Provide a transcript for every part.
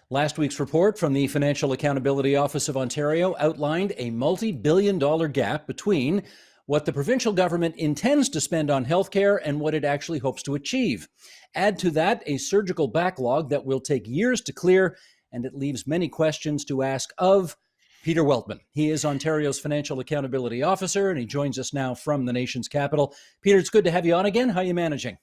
Last week's report from the Financial Accountability Office of Ontario outlined a multi-billion-dollar gap between what the provincial government intends to spend on healthcare and what it actually hopes to achieve. Add to that a surgical backlog that will take years to clear, and it leaves many questions to ask of Peter Weltman. He is Ontario's Financial Accountability Officer, and he joins us now from the nation's capital. Peter, it's good to have you on again. How are you managing?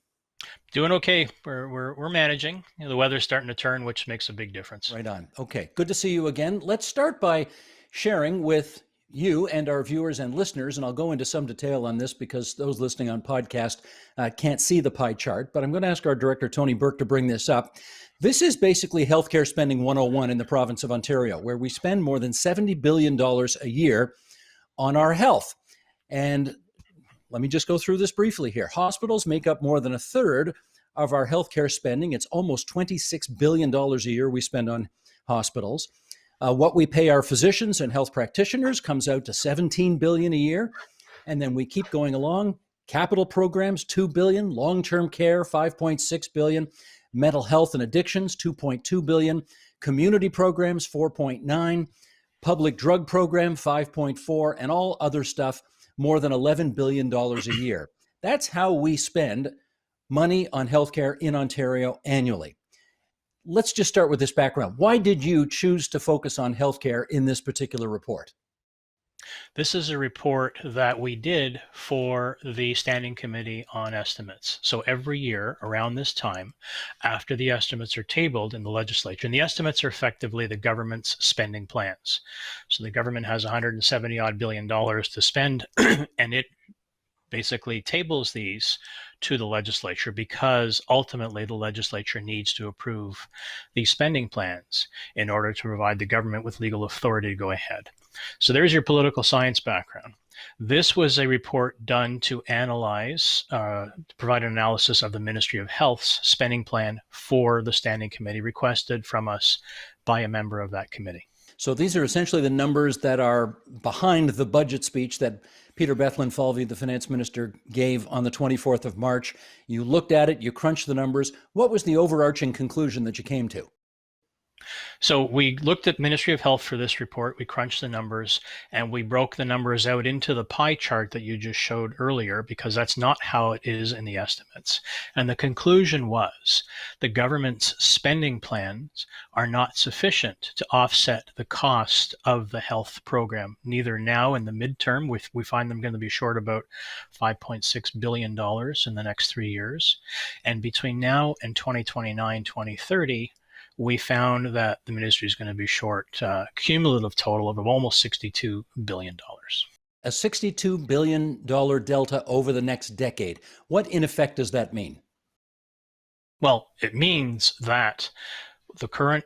Doing okay. We're managing. The weather's starting to turn, which makes a big difference. Right on. Okay, good to see you again. Let's start by sharing with you and our viewers and listeners, and I'll go into some detail on this because those listening on podcast can't see the pie chart, but I'm going to ask our director, Tony Burke, to bring this up. This is basically healthcare spending 101 in the province of Ontario, where we spend more than $70 billion a year on our health. And let me just go through this briefly here. Hospitals make up more than a third of our healthcare spending. It's almost $26 billion a year we spend on hospitals. What we pay our physicians and health practitioners comes out to $17 billion a year. And then we keep going along. Capital programs, $2 billion. Long-term care, $5.6 billion. Mental health and addictions, $2.2 billion. Community programs, $4.9 billion. Public drug program, $5.4 billion. And all other stuff, more than $11 billion a year. That's how we spend money on healthcare in Ontario annually. Let's just start with this background. Why did you choose to focus on healthcare in this particular report? This is a report that we did for the Standing Committee on Estimates. So every year around this time, after the estimates are tabled in the legislature, and the estimates are effectively the government's spending plans. So the government has $170 billion to spend, and it basically tables these to the legislature because ultimately the legislature needs to approve these spending plans in order to provide the government with legal authority to go ahead. So there's your political science background. This was a report done to analyze, to provide an analysis of the Ministry of Health's spending plan for the Standing Committee requested from us by a member of that committee. So these are essentially the numbers that are behind the budget speech that Peter Bethlenfalvy, the finance minister, gave on the 24th of March. You looked at it, you crunched the numbers. What was the overarching conclusion that you came to? So we looked at Ministry of Health for this report, we crunched the numbers, and we broke the numbers out into the pie chart that you just showed earlier, because that's not how it is in the estimates. And the conclusion was the government's spending plans are not sufficient to offset the cost of the health program, neither now in the midterm, we find them going to be short about $5.6 billion in the next 3 years, and between now and 2029, 2030, we found that the ministry is going to be short a cumulative total of almost $62 billion. A $62 billion delta over the next decade. What in effect does that mean? Well, it means that the current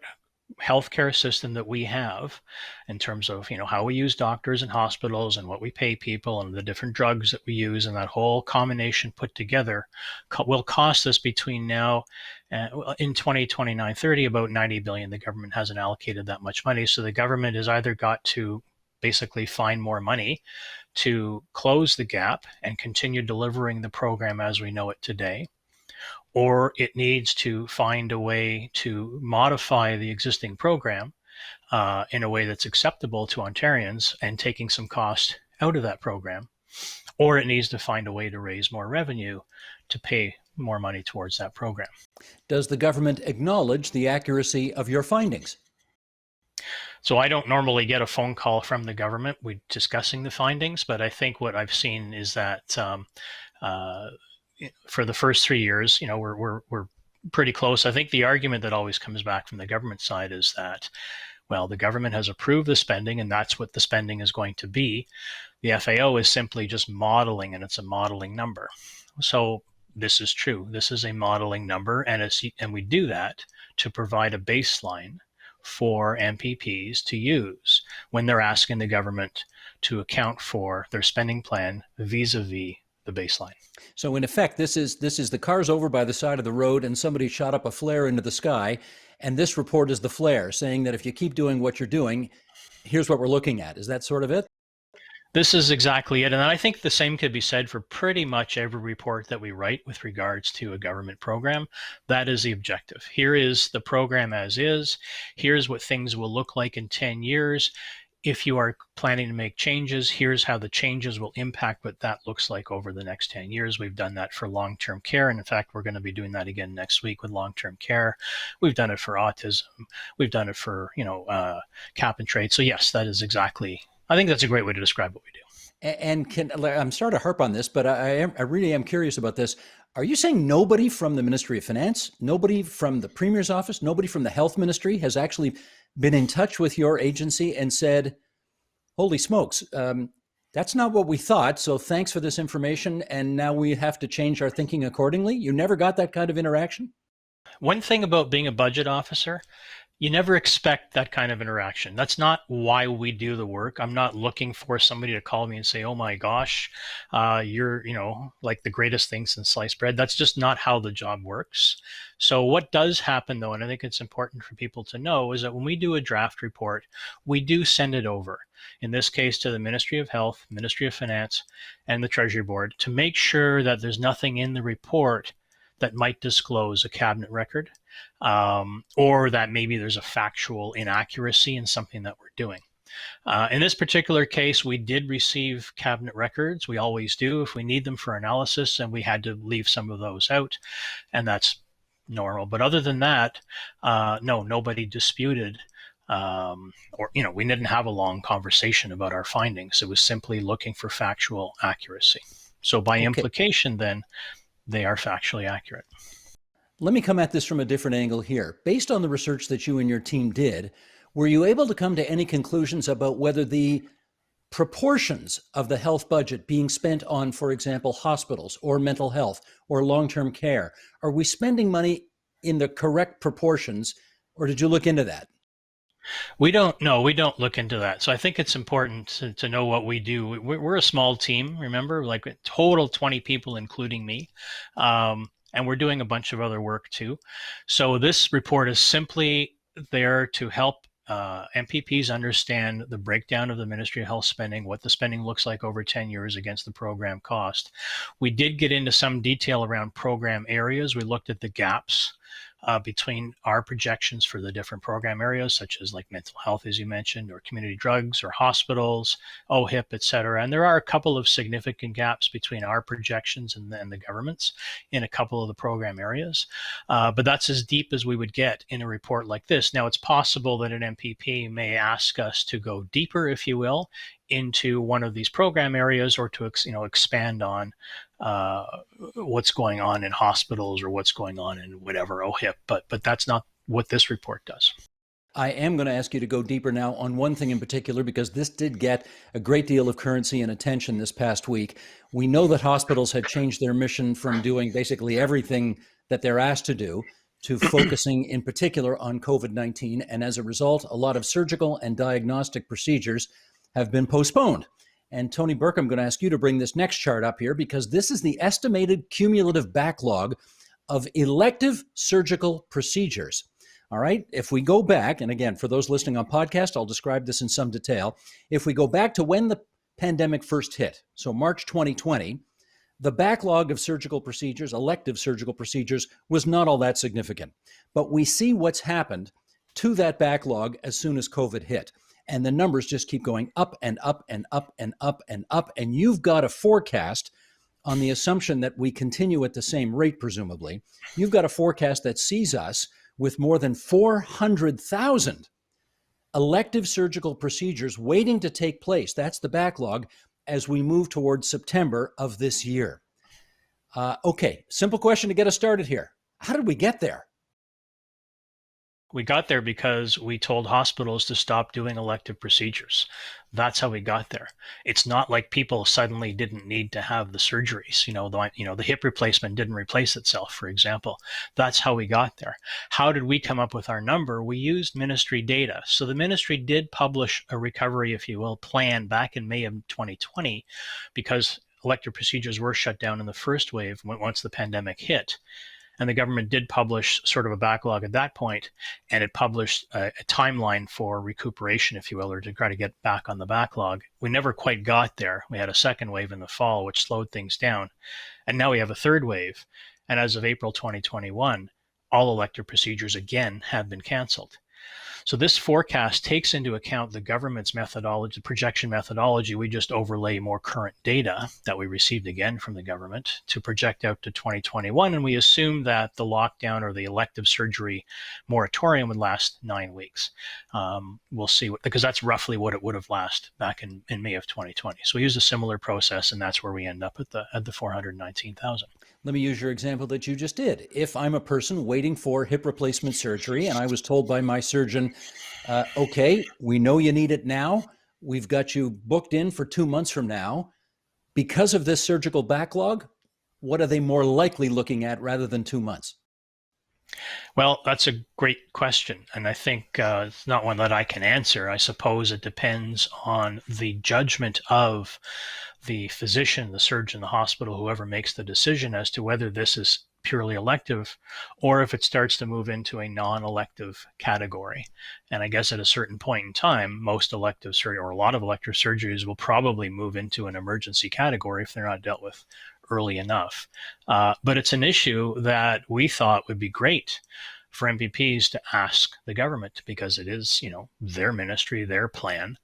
healthcare system that we have in terms of how we use doctors and hospitals and what we pay people and the different drugs that we use and that whole combination put together will cost us between now and in 2029-30 about $90 billion. The government hasn't allocated that much money, so the government has either got to basically find more money to close the gap and continue delivering the program as we know it today, or it needs to find a way to modify the existing program in a way that's acceptable to Ontarians and taking some cost out of that program, or it needs to find a way to raise more revenue to pay more money towards that program. Does the government acknowledge the accuracy of your findings? So I don't normally get a phone call from the government. We're discussing the findings, but I think what I've seen is that for the first 3 years, we're pretty close. I think the argument that always comes back from the government side is that, well, the government has approved the spending and that's what the spending is going to be. The FAO is simply just modeling, and it's a modeling number. So this is true. This is a modeling number, and we do that to provide a baseline for MPPs to use when they're asking the government to account for their spending plan vis-a-vis the baseline. So in effect, this is the car's over by the side of the road and somebody shot up a flare into the sky, and this report is the flare saying that if you keep doing what you're doing, here's what we're looking at. Is that sort of it? This is exactly it. And I think the same could be said for pretty much every report that we write with regards to a government program. That is the objective. Here is the program as is. Here's what things will look like in 10 years. If you are planning to make changes, here's how the changes will impact what that looks like over the next 10 years. We've done that for long-term care. And in fact, we're going to be doing that again next week with long-term care. We've done it for autism. We've done it for, cap and trade. So yes, that is exactly, I think that's a great way to describe what we do. And I'm sorry to harp on this, but I really am curious about this. Are you saying nobody from the Ministry of Finance, nobody from the Premier's office, nobody from the Health Ministry has actually been in touch with your agency and said, holy smokes, that's not what we thought, so thanks for this information, and now we have to change our thinking accordingly? You never got that kind of interaction? One thing about being a budget officer, you never expect that kind of interaction. That's not why we do the work. I'm not looking for somebody to call me and say, oh my gosh, you're, like the greatest thing since sliced bread. That's just not how the job works. So what does happen though, and I think it's important for people to know, is that when we do a draft report, we do send it over, in this case to the Ministry of Health, Ministry of Finance, and the Treasury Board, to make sure that there's nothing in the report that might disclose a cabinet record, or that maybe there's a factual inaccuracy in something that we're doing. In this particular case, we did receive cabinet records. We always do if we need them for analysis, and we had to leave some of those out, and that's normal. But other than that, no, nobody disputed, we didn't have a long conversation about our findings. It was simply looking for factual accuracy. So by implication, then, they are factually accurate. Let me come at this from a different angle here. Based on the research that you and your team did, were you able to come to any conclusions about whether the proportions of the health budget being spent on, for example, hospitals or mental health or long-term care, are we spending money in the correct proportions, or did you look into that? We don't look into that. So I think it's important to know what we do. We're a small team, remember, like a total 20 people, including me. And we're doing a bunch of other work too. So this report is simply there to help MPPs understand the breakdown of the Ministry of Health spending, what the spending looks like over 10 years against the program cost. We did get into some detail around program areas. We looked at the gaps between our projections for the different program areas, such as like mental health, as you mentioned, or community drugs, or hospitals, OHIP, et cetera. And there are a couple of significant gaps between our projections and the government's in a couple of the program areas. But that's as deep as we would get in a report like this. Now, it's possible that an MPP may ask us to go deeper, if you will, into one of these program areas, or to expand on what's going on in hospitals or what's going on in whatever OHIP, but that's not what this report does. I am going to ask you to go deeper now on one thing in particular, because this did get a great deal of currency and attention this past week. We know that hospitals had changed their mission from doing basically everything that they're asked to do to focusing in particular on COVID-19. And as a result, a lot of surgical and diagnostic procedures have been postponed. And Tony Burke, I'm going to ask you to bring this next chart up here, because this is the estimated cumulative backlog of elective surgical procedures. All right. If we go back, and again, for those listening on podcast, I'll describe this in some detail. If we go back to when the pandemic first hit, so March 2020, the backlog of surgical procedures, elective surgical procedures, was not all that significant. But we see what's happened to that backlog as soon as COVID hit. And the numbers just keep going up and up and up and up and up. And you've got a forecast on the assumption that we continue at the same rate, presumably. You've got a forecast that sees us with more than 400,000 elective surgical procedures waiting to take place. That's the backlog as we move towards September of this year. Okay, simple question to get us started here. How did we get there? We got there because we told hospitals to stop doing elective procedures. That's how we got there. It's not like people suddenly didn't need to have the surgeries. The hip replacement didn't replace itself, for example. That's how we got there. How did we come up with our number? We used ministry data. So the ministry did publish a recovery, if you will, plan back in May of 2020, because elective procedures were shut down in the first wave once the pandemic hit. And the government did publish sort of a backlog at that point, and it published a timeline for recuperation, if you will, or to try to get back on the backlog. We never quite got there. We had a second wave in the fall, which slowed things down. And now we have a third wave. And as of April 2021, all elective procedures again have been canceled. So this forecast takes into account the government's methodology, the projection methodology. We just overlay more current data that we received again from the government to project out to 2021. And we assume that the lockdown or the elective surgery moratorium would last 9 weeks. We'll see, because that's roughly what it would have lasted back in May of 2020. So we use a similar process, and that's where we end up at the 419,000. Let me use your example that you just did. If I'm a person waiting for hip replacement surgery and I was told by my surgeon, okay, we know you need it now. We've got you booked in for 2 months from now. Because of this surgical backlog, what are they more likely looking at rather than 2 months? Well, that's a great question. And I think it's not one that I can answer. I suppose it depends on the judgment of the physician, the surgeon, the hospital, whoever makes the decision as to whether this is purely elective or if it starts to move into a non-elective category. And I guess at a certain point in time, most elective surgery or a lot of elective surgeries will probably move into an emergency category if they're not dealt with early enough. But it's an issue that we thought would be great for MPPs to ask the government, because it is, their ministry, their plan,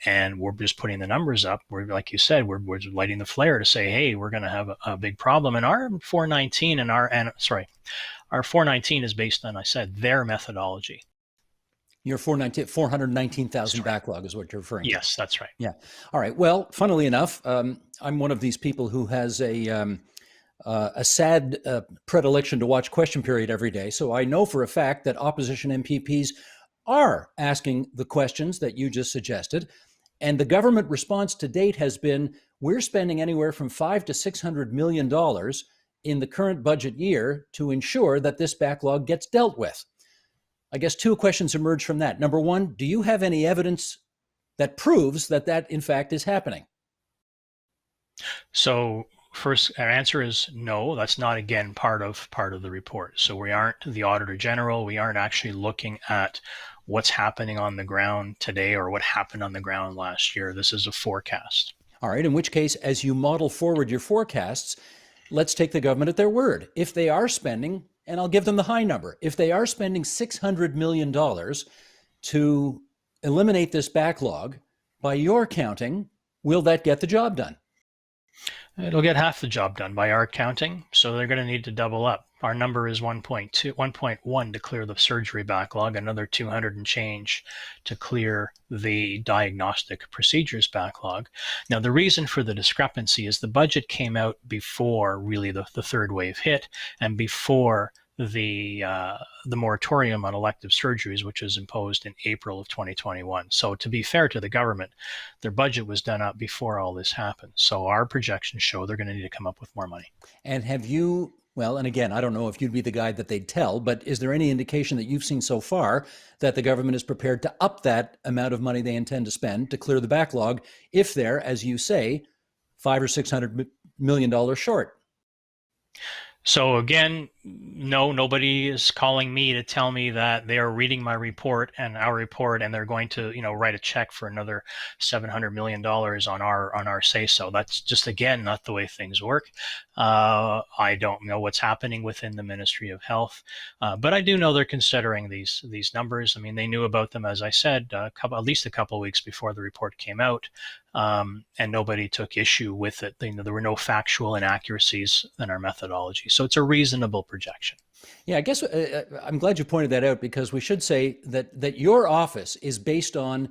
and we're just putting the numbers up. We're, like you said, we're lighting the flare to say, hey, we're going to have a big problem. And our 419 our 419 is based on, I said, their methodology. Your 419,000 backlog is what you're referring to. Yes, that's right. Yeah. All right. Well, funnily enough, I'm one of these people who has a sad predilection to watch Question Period every day. So I know for a fact that opposition MPPs are asking the questions that you just suggested. And the government response to date has been, we're spending anywhere from $500 to $600 million in the current budget year to ensure that this backlog gets dealt with. I guess two questions emerge from that. Number one, do you have any evidence that proves that in fact is happening? So first, our answer is no. That's not, again, part of the report. So we aren't the Auditor General. We aren't actually looking at what's happening on the ground today or what happened on the ground last year. This is a forecast. All right. In which case, as you model forward your forecasts, let's take the government at their word. If they are spending, and I'll give them the high number, if they are spending $600 million to eliminate this backlog, by your counting, will that get the job done? It'll get half the job done by our counting, so they're going to need to double up. Our number is 1.1 to clear the surgery backlog, another 200 and change to clear the diagnostic procedures backlog. Now, the reason for the discrepancy is the budget came out before really the third wave hit and before the moratorium on elective surgeries, which was imposed in April of 2021. So to be fair to the government, their budget was done up before all this happened. So our projections show they're going to need to come up with more money. And have you, well, and again, I don't know if you'd be the guy that they'd tell, but is there any indication that you've seen so far that the government is prepared to up that amount of money they intend to spend to clear the backlog if they're, as you say, $500 or $600 million short? So again, no, nobody is calling me to tell me that they are reading my report and our report, and they're going to, write a check for another $700 million on our say-so. That's just, again, not the way things work. I don't know what's happening within the Ministry of Health, but I do know they're considering these numbers. I mean, they knew about them, as I said, at least a couple of weeks before the report came out. And nobody took issue with it. There were no factual inaccuracies in our methodology. So it's a reasonable projection. Yeah, I guess I'm glad you pointed that out, because we should say that your office is based on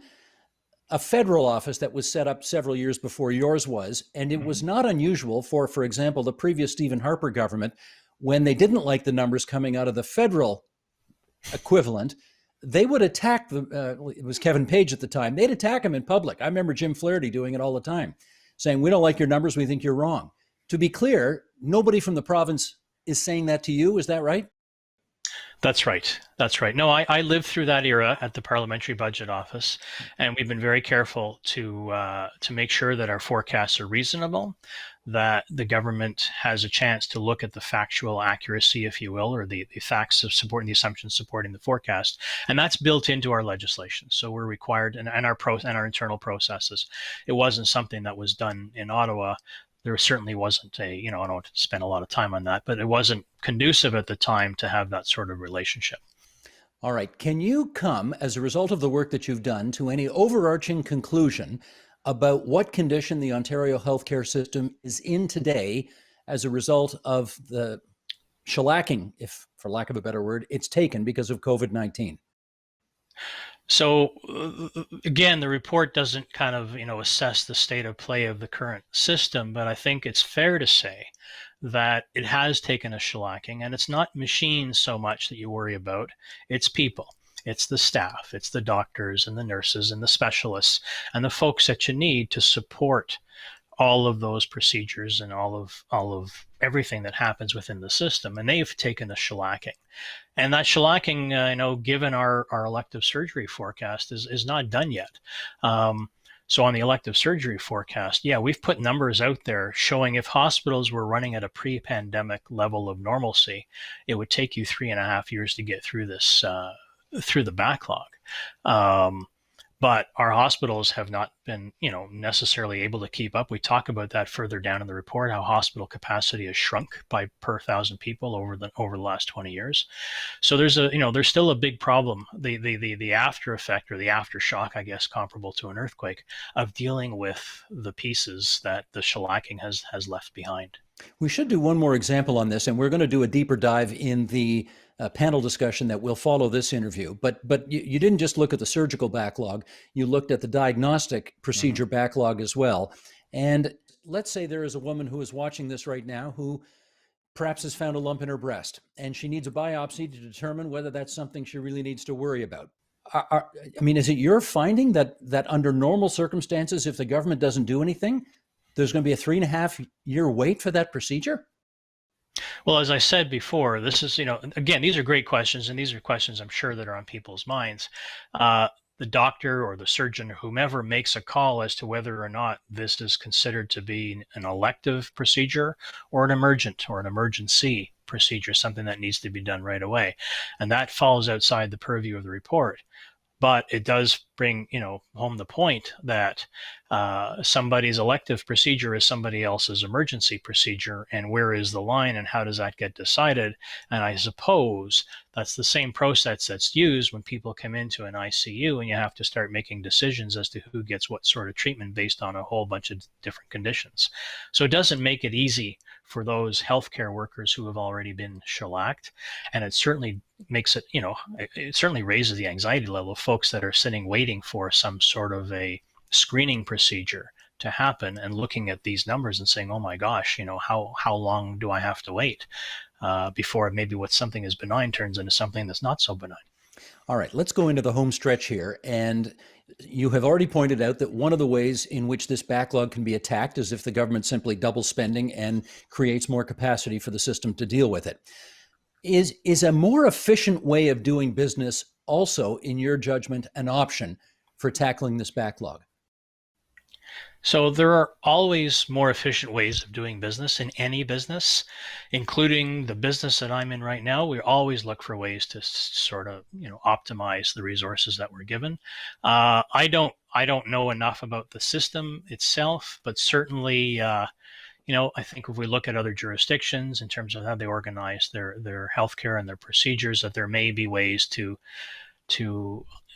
a federal office that was set up several years before yours was. And it was not unusual for example, the previous Stephen Harper government, when they didn't like the numbers coming out of the federal equivalent, they would attack it was Kevin Page at the time. They'd attack him in public. I remember Jim Flaherty doing it all the time, saying, we don't like your numbers. We think you're wrong. To be clear, nobody from the province is saying that to you. Is that right? That's right. That's right. No, I lived through that era at the Parliamentary Budget Office, and we've been very careful to make sure that our forecasts are reasonable, that the government has a chance to look at the factual accuracy, if you will, or the facts of supporting the assumptions supporting the forecast, and that's built into our legislation. So we're required, and our internal processes. It wasn't something that was done in Ottawa. There certainly wasn't I don't want to spend a lot of time on that, but it wasn't conducive at the time to have that sort of relationship. All right. Can you come, as a result of the work that you've done, to any overarching conclusion about what condition the Ontario healthcare system is in today as a result of the shellacking, if for lack of a better word, it's taken because of COVID-19? So again, the report doesn't kind of assess the state of play of the current system, but I think it's fair to say that it has taken a shellacking, and it's not machines so much that you worry about, it's people. It's the staff, it's the doctors and the nurses and the specialists and the folks that you need to support all of those procedures and all of everything that happens within the system, and they've taken a shellacking. And that shellacking, given our elective surgery forecast, is not done yet. So on the elective surgery forecast, yeah, we've put numbers out there showing if hospitals were running at a pre-pandemic level of normalcy, it would take you 3.5 years to get through this, through the backlog. But our hospitals have not been, necessarily able to keep up. We talk about that further down in the report, how hospital capacity has shrunk by per 1,000 people over the last 20 years. So there's still a big problem, the after effect or the aftershock, I guess, comparable to an earthquake, of dealing with the pieces that the shellacking has left behind. We should do one more example on this, and we're going to do a deeper dive in the panel discussion that will follow this interview. But you didn't just look at the surgical backlog, you looked at the diagnostic procedure backlog as well. And let's say there is a woman who is watching this right now who perhaps has found a lump in her breast, and she needs a biopsy to determine whether that's something she really needs to worry about. I mean, is it your finding that under normal circumstances, if the government doesn't do anything, there's going to be a 3.5-year wait for that procedure? Well, as I said before, this is, again, these are great questions, and these are questions I'm sure that are on people's minds. The doctor or the surgeon or whomever makes a call as to whether or not this is considered to be an elective procedure or an emergent or an emergency procedure, something that needs to be done right away. And that falls outside the purview of the report. But it does bring, home the point that somebody's elective procedure is somebody else's emergency procedure, and where is the line, and how does that get decided? And I suppose that's the same process that's used when people come into an ICU, and you have to start making decisions as to who gets what sort of treatment based on a whole bunch of different conditions. So it doesn't make it easy for those healthcare workers who have already been shellacked, and it certainly makes it, it certainly raises the anxiety level of folks that are sitting waiting for some sort of a screening procedure to happen and looking at these numbers and saying, oh my gosh, how long do I have to wait before maybe what something is benign turns into something that's not so benign. All right, let's go into the home stretch here. And you have already pointed out that one of the ways in which this backlog can be attacked is if the government simply doubles spending and creates more capacity for the system to deal with it. Is a more efficient way of doing business also, in your judgment, an option for tackling this backlog? So there are always more efficient ways of doing business in any business, including the business that I'm in right now. We always look for ways to sort of, optimize the resources that we're given. I don't know enough about the system itself, but certainly, I think if we look at other jurisdictions in terms of how they organize their healthcare and their procedures, that there may be ways to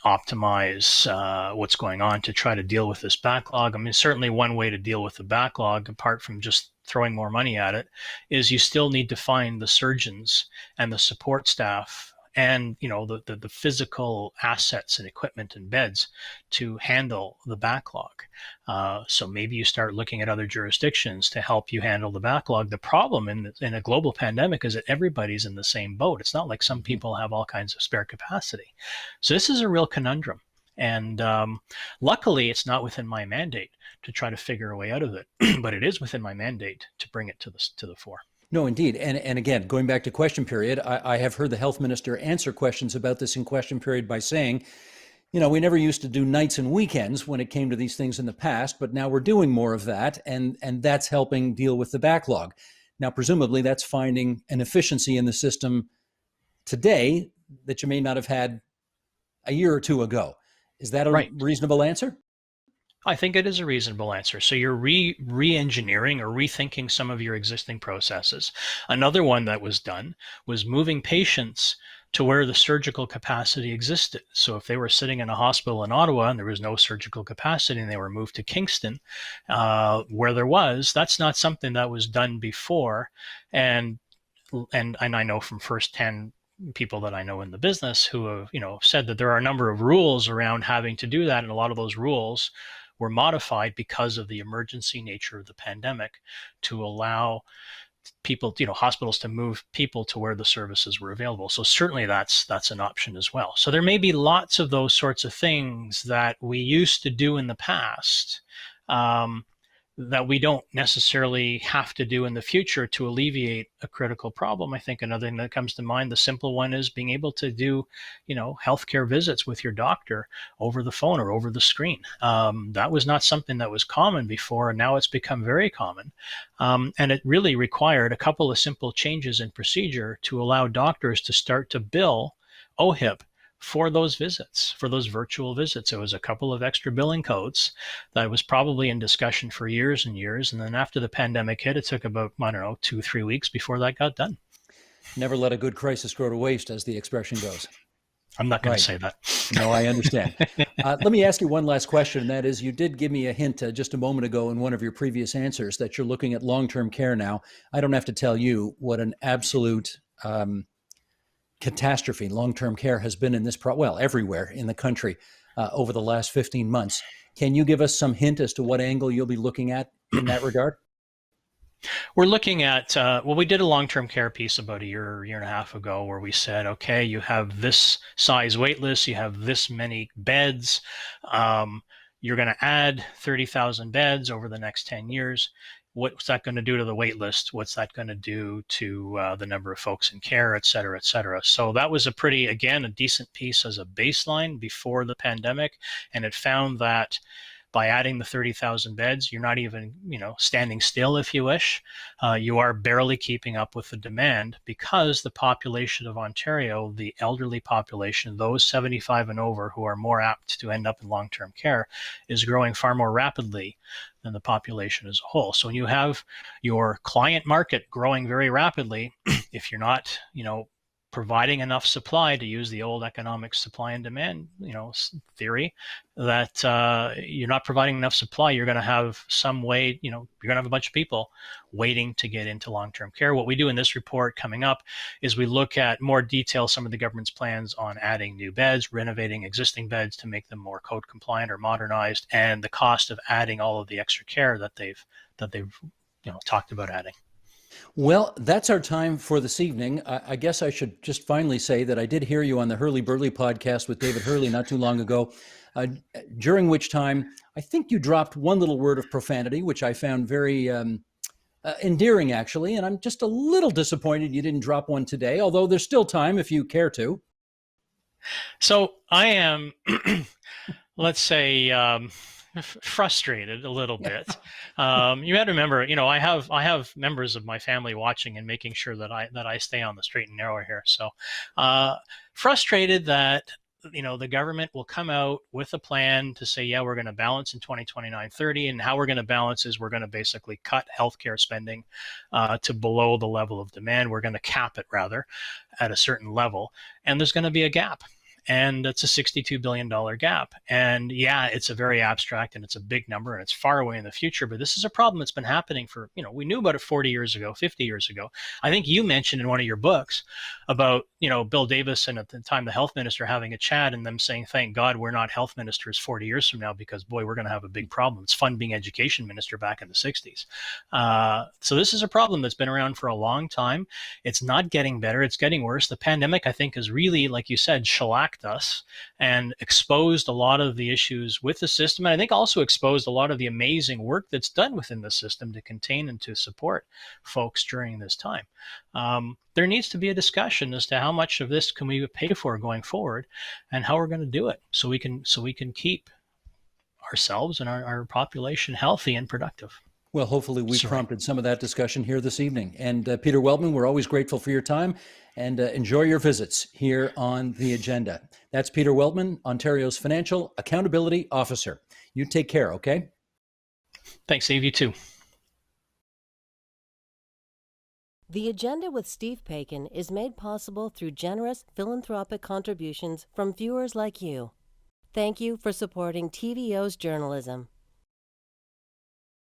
optimize what's going on to try to deal with this backlog. I mean, certainly one way to deal with the backlog, apart from just throwing more money at it, is you still need to find the surgeons and the support staff and the physical assets and equipment and beds to handle the backlog. So maybe you start looking at other jurisdictions to help you handle the backlog. The problem in a global pandemic is that everybody's in the same boat. It's not like some people have all kinds of spare capacity. So this is a real conundrum. And luckily, it's not within my mandate to try to figure a way out of it, but it is within my mandate to bring it to the fore. No, indeed. And again, going back to question period, I have heard the health minister answer questions about this in question period by saying, we never used to do nights and weekends when it came to these things in the past, but now we're doing more of that, and that's helping deal with the backlog. Now, presumably, that's finding an efficiency in the system today that you may not have had a year or two ago. Is that a Right. reasonable answer? I think it is a reasonable answer. So you're re-engineering or rethinking some of your existing processes. Another one that was done was moving patients to where the surgical capacity existed. So if they were sitting in a hospital in Ottawa and there was no surgical capacity and they were moved to Kingston, where there was, that's not something that was done before. And I know from firsthand people that I know in the business who have, said that there are a number of rules around having to do that, and a lot of those rules were modified because of the emergency nature of the pandemic to allow people, hospitals to move people to where the services were available. So certainly that's an option as well. So there may be lots of those sorts of things that we used to do in the past, that we don't necessarily have to do in the future to alleviate a critical problem. I think another thing that comes to mind, the simple one, is being able to do, healthcare visits with your doctor over the phone or over the screen. That was not something that was common before, and now it's become very common. And it really required a couple of simple changes in procedure to allow doctors to start to bill OHIP for those visits, for those virtual visits. It was a couple of extra billing codes that was probably in discussion for years and years. And then after the pandemic hit, it took about, 2-3 weeks before that got done. Never let a good crisis grow to waste, as the expression goes. I'm not going Right. to say that. No, I understand. Let me ask you one last question, and that is, you did give me a hint just a moment ago in one of your previous answers that you're looking at long-term care now. I don't have to tell you what an absolute catastrophe long-term care has been in this, everywhere in the country over the last 15 months. Can you give us some hint as to what angle you'll be looking at in that regard? We're looking at, we did a long-term care piece about a year and a half ago where we said, okay, you have this size wait list, you have this many beds, you're going to add 30,000 beds over the next 10 years. What's that going to do to the wait list? What's that going to do to the number of folks in care, et cetera, et cetera? So that was a decent piece as a baseline before the pandemic. And it found that by adding the 30,000 beds, you're not even, standing still, if you wish. You are barely keeping up with the demand because the population of Ontario, the elderly population, those 75 and over who are more apt to end up in long-term care, is growing far more rapidly than the population as a whole. So when you have your client market growing very rapidly, if you're not, providing enough supply, to use the old economic supply and demand, theory, that you're not providing enough supply, you're going to have some way, you're going to have a bunch of people waiting to get into long-term care. What we do in this report coming up is we look at more detail some of the government's plans on adding new beds, renovating existing beds to make them more code compliant or modernized, and the cost of adding all of the extra care that they've talked about adding. Well, that's our time for this evening. I guess I should just finally say that I did hear you on the Hurley Burley podcast with David Hurley not too long ago, during which time I think you dropped one little word of profanity, which I found very endearing, actually. And I'm just a little disappointed you didn't drop one today, although there's still time if you care to. So I am, let's say, frustrated a little bit. You had to remember, I have members of my family watching and making sure that I stay on the straight and narrow here. So frustrated that the government will come out with a plan to say, yeah, we're going to balance in 2029-30, and how we're going to balance is we're going to basically cut healthcare spending to below the level of demand. We're going to cap it rather at a certain level, and there's going to be a gap. And it's a $62 billion gap. And yeah, it's a very abstract and it's a big number and it's far away in the future, but this is a problem that's been happening for, we knew about it 40 years ago, 50 years ago. I think you mentioned in one of your books about, Bill Davis and at the time the health minister having a chat and them saying, thank God we're not health ministers 40 years from now because boy, we're going to have a big problem. It's fun being education minister back in the 60s. So this is a problem that's been around for a long time. It's not getting better. It's getting worse. The pandemic, I think, has really, like you said, shellacked helped us and exposed a lot of the issues with the system. And I think also exposed a lot of the amazing work that's done within the system to contain and to support folks during this time. There needs to be a discussion as to how much of this can we pay for going forward and how we're going to do it so we can keep ourselves and our population healthy and productive. Well, hopefully we prompted some of that discussion here this evening. And Peter Weltman, we're always grateful for your time, and enjoy your visits here on The Agenda. That's Peter Weltman, Ontario's Financial Accountability Officer. You take care, okay? Thanks, Steve. You too. The Agenda with Steve Paikin is made possible through generous philanthropic contributions from viewers like you. Thank you for supporting TVO's journalism.